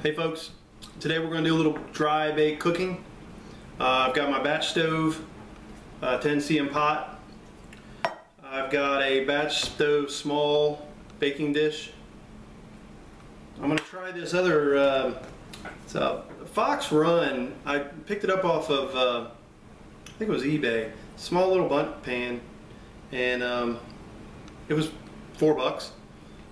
Hey folks, today we're going to do a little dry bake cooking. I've got my batch stove, 10 cm pot. I've got a Batchstovz small baking dish. I'm going to try this other, it's a Fox Run. I picked it up off of, I think it was eBay. Small little bundt pan, and it was $4.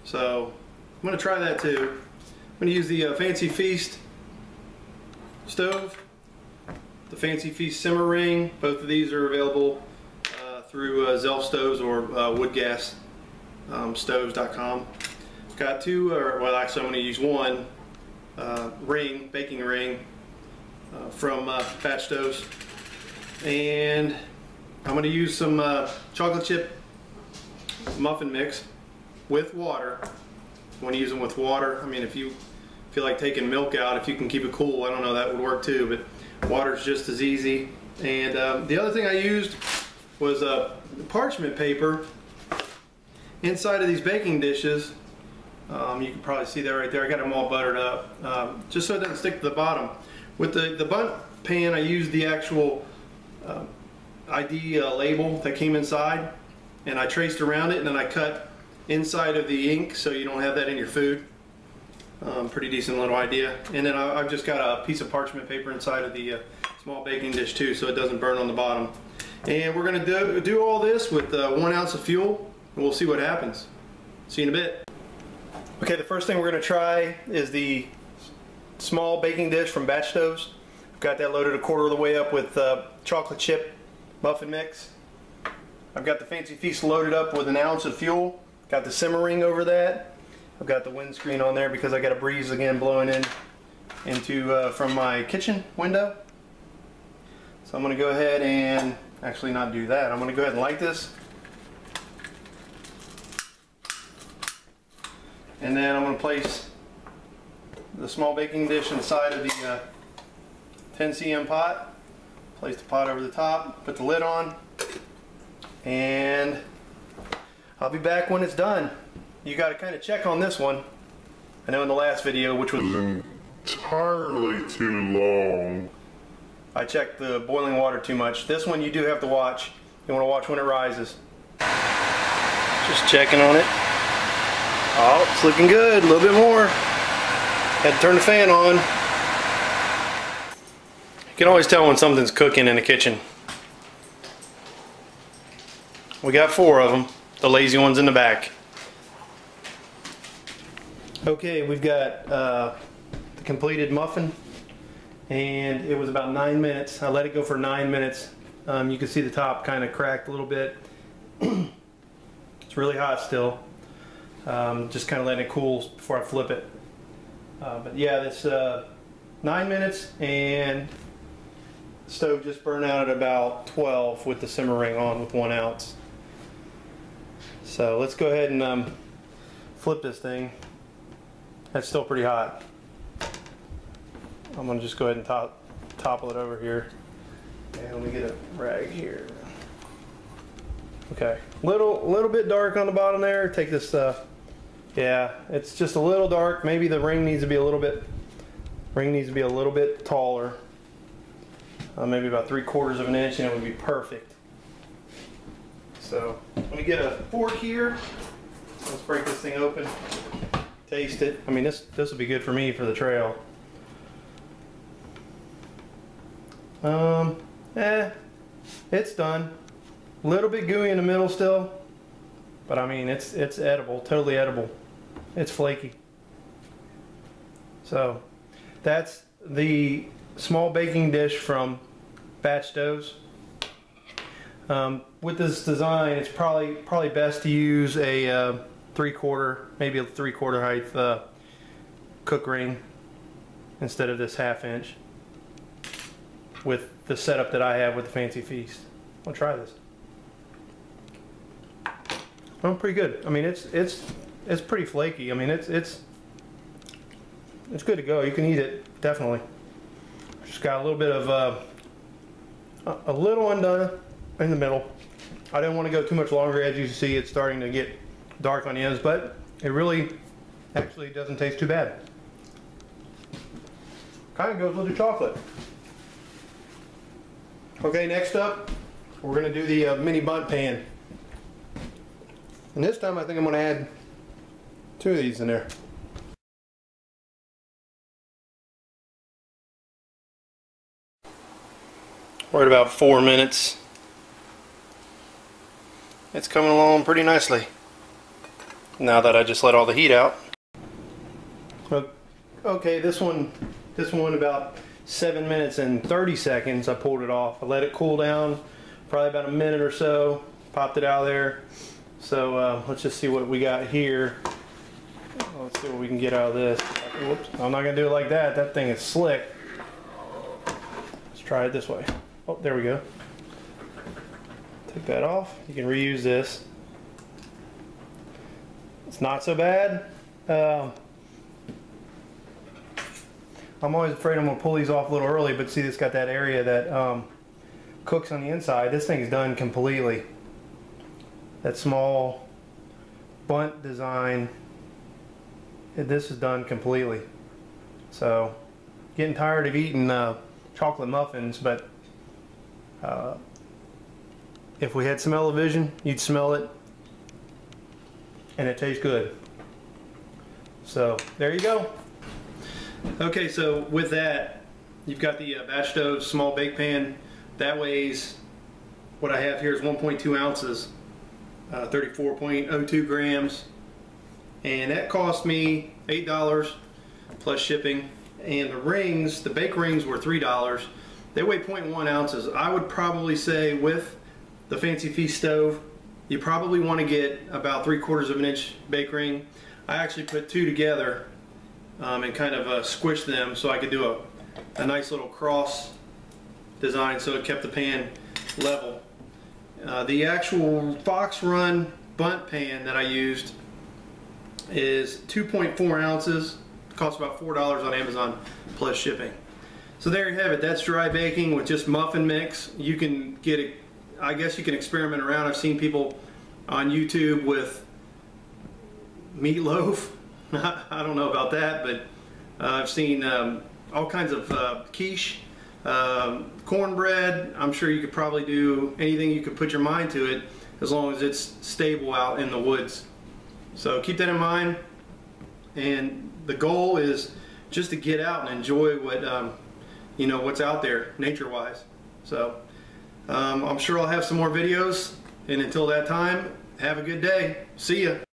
So I'm going to try that too. I'm going to use the Fancy Feast stove, the Fancy Feast simmer ring. Both of these are available through Batchstovz or woodgasstoves.com. I've got two, well actually I'm going to use one baking ring from Batchstovz, and I'm going to use some chocolate chip muffin mix with water. You want to use them with water. I mean, if you feel like taking milk out, if you can keep it cool, I don't know, that would work too, but water's just as easy. And the other thing I used was parchment paper inside of these baking dishes. You can probably see that right there. I got them all buttered up, just so it doesn't stick to the bottom. With the bundt pan, I used the actual ID label that came inside, and I traced around it, and then I cut inside of the ink so you don't have that in your food. Pretty decent little idea. And then I've just got a piece of parchment paper inside of the small baking dish too, so it doesn't burn on the bottom. And we're going to do all this with 1 ounce of fuel, and we'll see what happens. See you in a bit. Okay, the first thing we're going to try is the small baking dish from Batchstovz. I've got that loaded 1/4 of the way up with chocolate chip muffin mix. I've got the Fancy Feast loaded up with 1 ounce of fuel. Got the simmer ring over that. I've got the windscreen on there because I got a breeze again blowing into from my kitchen window. So I'm going to go ahead and actually not do that. I'm going to go ahead and light this. And then I'm going to place the small baking dish inside of the 10 cm pot. Place the pot over the top, put the lid on, and I'll be back when it's done. You got to kind of check on this one. I know in the last video, which was entirely too long, I checked the boiling water too much. This one you do have to watch. You want to watch when it rises. Just checking on it. Oh, it's looking good. A little bit more. Had to turn the fan on. You can always tell when something's cooking in the kitchen. We got 4 of them. The lazy ones in the back. Okay, we've got the completed muffin, and it was about 9 minutes. I let it go for 9 minutes. You can see the top kind of cracked a little bit. It's really hot still. Just kind of letting it cool before I flip it. But yeah, this 9 minutes, and the stove just burned out at about 12 with the simmer ring on with 1 ounce. So let's go ahead and flip this thing. That's still pretty hot. I'm going to just go ahead and topple it over here. And let me get a rag here. Okay, little bit dark on the bottom there. Take this stuff. Yeah, it's just a little dark. Maybe the ring needs to be a little bit taller. Maybe about 3/4 of an inch, and it would be perfect. So let me get a fork here. Let's break this thing open. Taste it. I mean, this will be good for me for the trail. It's done. A little bit gooey in the middle still, but I mean it's edible, totally edible. It's flaky. So that's the small baking dish from Batchstovz. With this design, it's probably best to use a 3/4, maybe a 3/4 height cook ring instead of this 1/2 inch. With the setup that I have with the Fancy Feast, I'll try this. Oh, pretty good. I mean, it's pretty flaky. I mean, it's good to go. You can eat it definitely. Just got a little bit of a little undone in the middle. I didn't want to go too much longer. As you see, it's starting to get dark on the ends, but it really actually doesn't taste too bad. kind of goes with the chocolate. Okay, next up, we're going to do the mini bundt pan. And this time I think I'm going to add 2 of these in there. We're at about 4 minutes. It's coming along pretty nicely now that I just let all the heat out. Okay, this one about 7 minutes and 30 seconds. I pulled it off. I let it cool down probably about a minute or so, popped it out of there. So let's just see what we got here. Let's see what we can get out of this. Whoops, I'm not gonna do it like that. That thing is slick. Let's try it this way. Oh, there we go. Take that off. You can reuse this. It's not so bad. I'm always afraid I'm going to pull these off a little early, but see, it's got that area that cooks on the inside. This thing's done completely. That small bundt design, this is done completely. So, getting tired of eating chocolate muffins, but if we had smell-o-vision, you'd smell it, and it tastes good. So, there you go. Okay, so with that, you've got the Batchstovz small bake pan. That weighs, what I have here is 1.2 ounces, 34.02 grams, and that cost me $8 plus shipping. And the rings, the bake rings, were $3. They weigh 0.1 ounces. I would probably say with the Fancy Feast stove, you probably want to get about 3/4 of an inch bake ring. I actually put 2 together and kind of squish them so I could do a nice little cross design so it kept the pan level. The actual Fox Run bundt pan that I used is 2.4 ounces. It costs about $4 on Amazon plus shipping. So there you have it. That's dry baking with just muffin mix. You can get it, I guess you can experiment around. I've seen people on YouTube with meatloaf. I don't know about that, but I've seen all kinds of quiche, cornbread. I'm sure you could probably do anything you could put your mind to it, as long as it's stable out in the woods. So keep that in mind, and the goal is just to get out and enjoy what you know, what's out there nature-wise. So I'm sure I'll have some more videos, and until that time, have a good day. See ya.